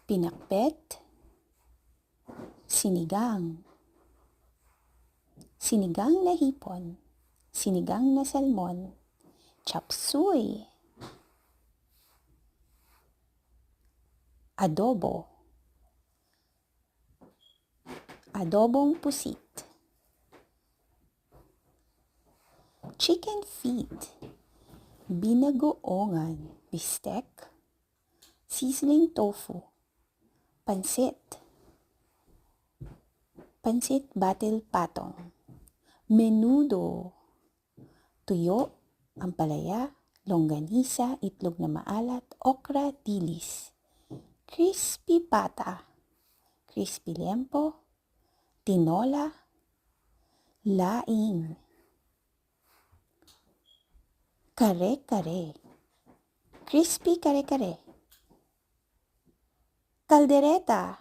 pinakbet, sinigang, sinigang na hipon, sinigang na salmon, chop suey, adobo, adobong pusit, chicken feet, binagoongan, bistek, sizzling tofu, pansit, pansit batil patong, menudo, tuyo, ampalaya, longganisa, itlog na maalat, okra, dilis, crispy pata, crispy liempo, tinola, laing, kare-kare, crispy kare-kare, kaldereta,